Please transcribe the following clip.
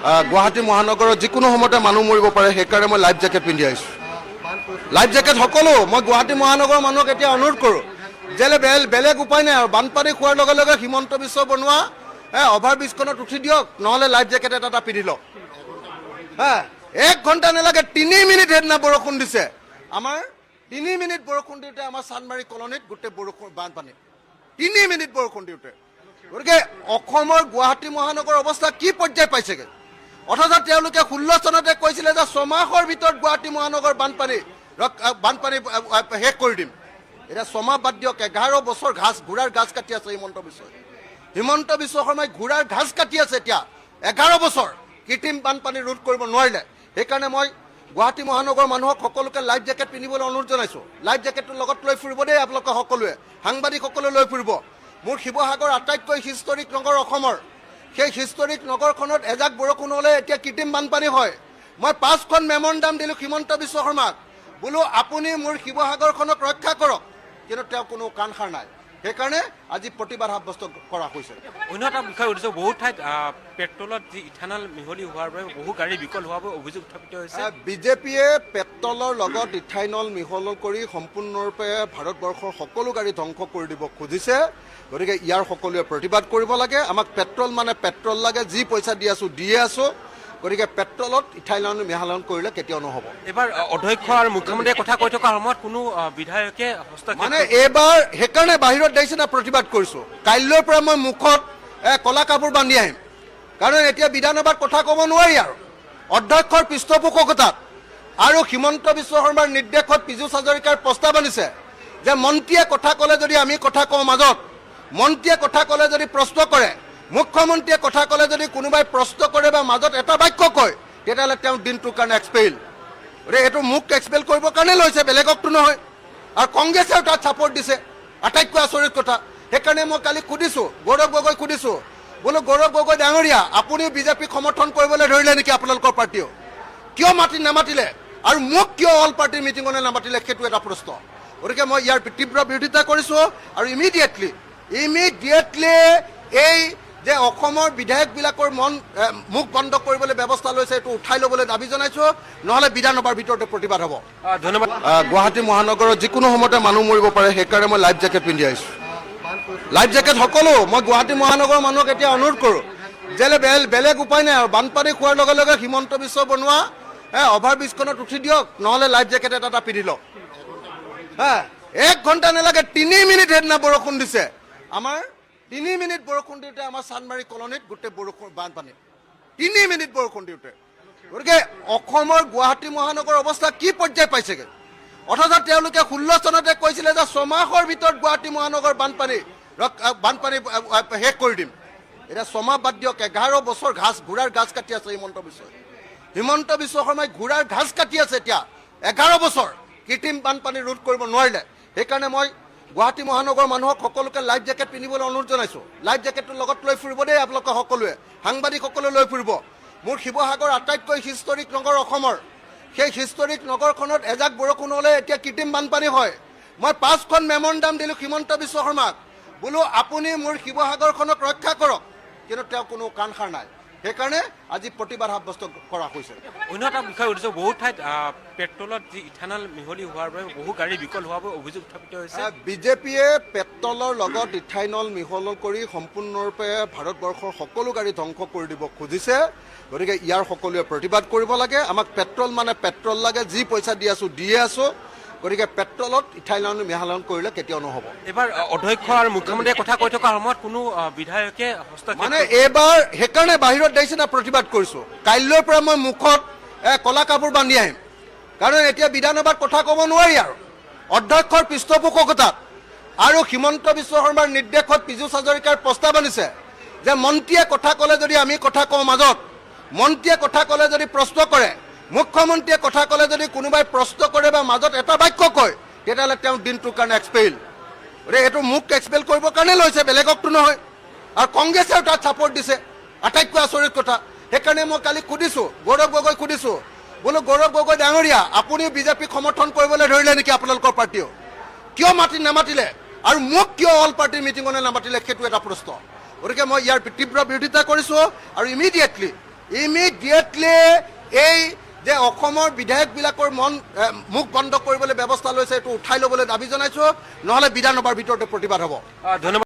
গুৱাহাটী মহানগৰত যিকোনো সময়তে মানুহ মৰিব পাৰে, সেইকাৰণে মই লাইফ জেকেট পিন্ধি আহিছোঁ। লাইফ জেকেট সকলো মই গুৱাহাটী মহানগৰৰ মানুহক এতিয়া অনুৰোধ কৰোঁ যে বেলেগ উপায় নাই আৰু বানপানী খোৱাৰ লগে লগে হিমন্ত বিশ্ব বনোৱা অভাৰ ব্ৰিজখনত উঠি দিয়ক, নহ'লে লাইফ জেকেট এটা পিন্ধি লওক। 1 ঘণ্টা নালাগে, 3 মিনিট সেইদিনা বৰষুণ দিছে। আমাৰ 3 মিনিট বৰষুণ দিওঁতে আমাৰ চান্দমাৰী কলনীত গোটেই বৰষুণ বানপানী, 3 মিনিট বৰষুণ দিওঁতে। গতিকে অসমৰ গুৱাহাটী মহানগৰৰ অৱস্থা কি পৰ্যায় পাইছেগৈ? অথচ তেওঁলোকে 16 চনতে কৈছিলে যে 6 মাহৰ ভিতৰত গুৱাহাটী মহানগৰ বানপানী শেষ কৰি দিম। এতিয়া 6 মাহ বাদ দিয়ক, 11 বছৰ ঘোঁৰাৰ ঘাঁচ কাটি আছে হিমন্ত বিশ্ব শৰ্মাই ঘোঁৰাৰ ঘাঁচ কাটি আছে এতিয়া 11 বছৰ কৃত্ৰিম বানপানী ৰোধ কৰিব নোৱাৰিলে। সেইকাৰণে মই গুৱাহাটী মহানগৰৰ মানুহক সকলোকে লাইফ জেকেট পিন্ধিবলৈ অনুৰোধ জনাইছোঁ। লাইফ জেকেটটো লগত লৈ ফুৰিব দেই আপোনালোকে সকলোৱে, সাংবাদিকসকলে লৈ ফুৰিব। মোৰ শিৱসাগৰ আটাইতকৈ হিষ্টৰিক নগৰ অসমৰ, সেই হিষ্টৰিক নগৰখনত এজাক বৰষুণ হ'লে এতিয়া কৃত্ৰিম বানপানী হয়। মই 5খন মেমৰেণ্ডাম দিলোঁ হিমন্ত বিশ্ব শৰ্মাক, বোলো আপুনি মোৰ শিৱসাগৰখনক ৰক্ষা কৰক, কিন্তু তেওঁ কোনো কাণ সাৰ নাই। সেইকাৰণে আজি প্ৰতিবাদ সাব্যস্ত কৰা হৈছে। অন্য এটা বিষয় উঠিছে, বহু ঠাইত পেট্ৰলত যি ইথানল মিহলি হোৱাৰ বাবে বহু গাড়ী বিকল হোৱাৰ বাবে অভিযোগ উত্থাপিত হৈছে। বিজেপিয়ে পেট্ৰলৰ লগত ইথানল মিহল কৰি সম্পূৰ্ণৰূপে ভাৰতবৰ্ষৰ সকলো গাড়ী ধ্বংস কৰি দিব খুজিছে। গতিকে ইয়াৰ সকলোৱে প্ৰতিবাদ কৰিব লাগে। আমাক পেট্ৰল মানে পেট্ৰল লাগে, যি পইচা দি আছোঁ দিয়ে আছোঁ। গতিকে পেট্ৰলত ইথানল মিহলন কৰিলে কেতিয়াও নহ'ব। এইবাৰ অধ্যক্ষ আৰু মুখ্যমন্ত্ৰীয়ে কথা কৈ থকাৰ সময়ত কোনো বিধায়কে হস্তক্ষেপ মানে এইবাৰ সেইকাৰণে বাহিৰত দেখিছে না প্ৰতিবাদ কৰিছোঁ। কাইলৈৰ পৰা মই মুখত ক'লা কাপোৰ বান্ধি আহিম, কাৰণ এতিয়া বিধানসভাত কথা ক'ব নোৱাৰি আৰু অধ্যক্ষৰ পৃষ্ঠপোষকতাত আৰু হিমন্ত বিশ্ব শৰ্মাৰ নিৰ্দেশত পীযুষ হাজৰিকাৰ প্ৰস্তাৱ আনিছে যে মন্ত্ৰীয়ে কথা ক'লে যদি আমি কথা কওঁ মাজত, মন্ত্ৰীয়ে কথা ক'লে যদি প্ৰশ্ন কৰে, মুখ্যমন্ত্ৰীয়ে কথা ক'লে যদি কোনোবাই প্ৰশ্ন কৰে বা মাজত এটা বাক্য কয়, তেতিয়াহ'লে তেওঁ দিনটোৰ কাৰণে এক্সপেল। এইটো মোক এক্সপেল কৰিবৰ কাৰণে লৈছে, বেলেগকতো নহয়। আৰু কংগ্ৰেছেও তাত ছাপৰ্ট দিছে, আটাইতকৈ আচৰিত কথা। সেইকাৰণে মই কালি সুধিছোঁ, গৌৰৱ গগৈক সুধিছোঁ, বোলো গৌৰৱ গগৈ ডাঙৰীয়া, আপুনিও বিজেপিক সমৰ্থন কৰিবলৈ ধৰিলে নেকি? আপোনালোকৰ পাৰ্টীয়েও কিয় নামাতিলে আৰু মোক কিয় অল পাৰ্টীৰ মিটিঙলৈ নামাতিলে, সেইটো এটা প্ৰশ্ন। গতিকে মই ইয়াৰ তীব্ৰ বিৰোধিতা কৰিছোঁ আৰু ইমিডিয়েটলি এই যে অসমৰ বিধায়কবিলাকৰ মুখ বন্ধ কৰিবলৈ ব্যৱস্থা লৈছে, এইটো উঠাই ল'বলৈ দাবী জনাইছোঁ, নহ'লে বিধানসভাৰ ভিতৰতে প্ৰতিবাদ হ'ব। ধন্যবাদ। গুৱাহাটী মহানগৰত যিকোনো সময়তে মানুহ মৰিব পাৰে, সেইকাৰণে মই লাইফ জেকেট পিন্ধি আহিছোঁ। লাইফ জেকেট সকলো মই গুৱাহাটী মহানগৰৰ মানুহক এতিয়া অনুৰোধ কৰোঁ যে বেলেগ উপায় নাই আৰু বানপানী খোৱাৰ লগে লগে হিমন্ত বিশ্ব বনোৱা অভাৰ ব্ৰিজখনত উঠি দিয়ক, নহ'লে লাইফ জেকেট এটা পিন্ধি লওক। 1 ঘণ্টা নালাগে, 3 মিনিট সেইদিনা বৰষুণ দিছে। আমাৰ 3 মিনিট বৰষুণ দিওঁতে আমাৰ চান্দমাৰী কলনীত গোটেই বৰষুণ বানপানী, 3 মিনিট বৰষুণ দিওঁতে। গতিকে অসমৰ গুৱাহাটী মহানগৰৰ অৱস্থা কি পৰ্যায় পাইছেগৈ? অথচ তেওঁলোকে 16 চনতে কৈছিলে যে 6 মাহৰ ভিতৰত গুৱাহাটী মহানগৰ বানপানী শেষ কৰি দিম। এতিয়া 6 মাহ বাদ দিয়ক, 11 বছৰ ঘোঁৰাৰ ঘাঁচ কাটি আছে হিমন্ত বিশ্ব শৰ্মাই ঘোঁৰাৰ ঘাঁচ কাটি আছে এতিয়া 11 বছৰ কৃত্ৰিম বানপানী ৰোধ কৰিব নোৱাৰিলে। সেইকাৰণে মই গুৱাহাটী মহানগৰৰ মানুহক সকলোকে লাইফ জেকেট পিন্ধিবলৈ অনুৰোধ জনাইছোঁ। লাইফ জেকেটটো লগত লৈ ফুৰিব দেই আপোনালোকে সকলোৱে, সাংবাদিকসকলে লৈ ফুৰিব। মোৰ শিৱসাগৰ আটাইতকৈ হিষ্টৰিক নগৰ অসমৰ, সেই হিষ্টৰিক নগৰখনত এজাক বৰষুণ হ'লে এতিয়া কৃত্ৰিম বানপানী হয়। মই 5খন মেমৰেণ্ডাম দিলোঁ হিমন্ত বিশ্ব শৰ্মাক, বোলো আপুনি মোৰ শিৱসাগৰখনক ৰক্ষা কৰক, কিন্তু তেওঁ কোনো কাণ সাৰ নাই। সেইকাৰণে আজি প্ৰতিবাদ সাব্যস্ত কৰা হৈছে। অন্য এটা বিষয় উঠিছে, বহু ঠাইত পেট্ৰলত যি ইথানল মিহলি হোৱাৰ বাবে বহু গাড়ী বিকল হোৱাৰ বাবে অভিযোগ উত্থাপিত হৈছে। বিজেপিয়ে পেট্ৰলৰ লগত ইথানল মিহল কৰি সম্পূৰ্ণৰূপে ভাৰতবৰ্ষৰ সকলো গাড়ী ধ্বংস কৰি দিব খুজিছে। গতিকে ইয়াৰ সকলোৱে প্ৰতিবাদ কৰিব লাগে। আমাক পেট্ৰল মানে পেট্ৰল লাগে, যি পইচা দি আছোঁ দিয়ে আছোঁ। গতিকে পেট্ৰলত ইথানল মিহলন কৰিলে কেতিয়াও নহ'ব। এইবাৰ অধ্যক্ষ আৰু মুখ্যমন্ত্ৰীয়ে কথা কৈ থকাৰ সময়ত কোনো বিধায়কে হস্তক্ষেপ মানে এইবাৰ সেইকাৰণে বাহিৰত দেখিছে না প্ৰতিবাদ কৰিছোঁ। কাইলৈৰ পৰা মই মুখত ক'লা কাপোৰ বান্ধি আহিম, কাৰণ এতিয়া বিধানসভাত কথা ক'ব নোৱাৰি আৰু অধ্যক্ষৰ পৃষ্ঠপোষকতাত আৰু হিমন্ত বিশ্ব শৰ্মাৰ নিৰ্দেশত পীযুষ হাজৰিকাৰ প্ৰস্তাৱ আনিছে যে মন্ত্ৰীয়ে কথা ক'লে যদি আমি কথা কওঁ মাজত, মন্ত্ৰীয়ে কথা ক'লে যদি প্ৰশ্ন কৰে, মুখ্যমন্ত্ৰীয়ে কথা ক'লে যদি কোনোবাই প্ৰশ্ন কৰে বা মাজত এটা বাক্য কয়, তেতিয়াহ'লে তেওঁ দিনটোৰ কাৰণে এক্সপেল। এইটো মোক এক্সপেল কৰিবৰ কাৰণে লৈছে, বেলেগকতো নহয়। আৰু কংগ্ৰেছেও তাত ছাপৰ্ট দিছে, আটাইতকৈ আচৰিত কথা। সেইকাৰণে মই কালি সুধিছোঁ, গৌৰৱ গগৈক সুধিছোঁ, বোলো গৌৰৱ গগৈ ডাঙৰীয়া, আপুনিও বিজেপিক সমৰ্থন কৰিবলৈ ধৰিলে নেকি? আপোনালোকৰ পাৰ্টীয়েও কিয় নামাতিলে আৰু মোক কিয় অল পাৰ্টীৰ মিটিঙলৈ নামাতিলে, সেইটো এটা প্ৰশ্ন। গতিকে মই ইয়াৰ তীব্ৰ বিৰোধিতা কৰিছোঁ আৰু ইমিডিয়েটলি ইমিডিয়েটলি এই যে অসমৰ বিধায়কবিলাকৰ মুখ বন্ধ কৰিবলৈ ব্যৱস্থা লৈছে এইটো উঠাই ল'বলৈ দাবী জনাইছোঁ, নহ'লে বিধানসভাৰ ভিতৰতে প্ৰতিবাদ হ'ব। ধন্যবাদ।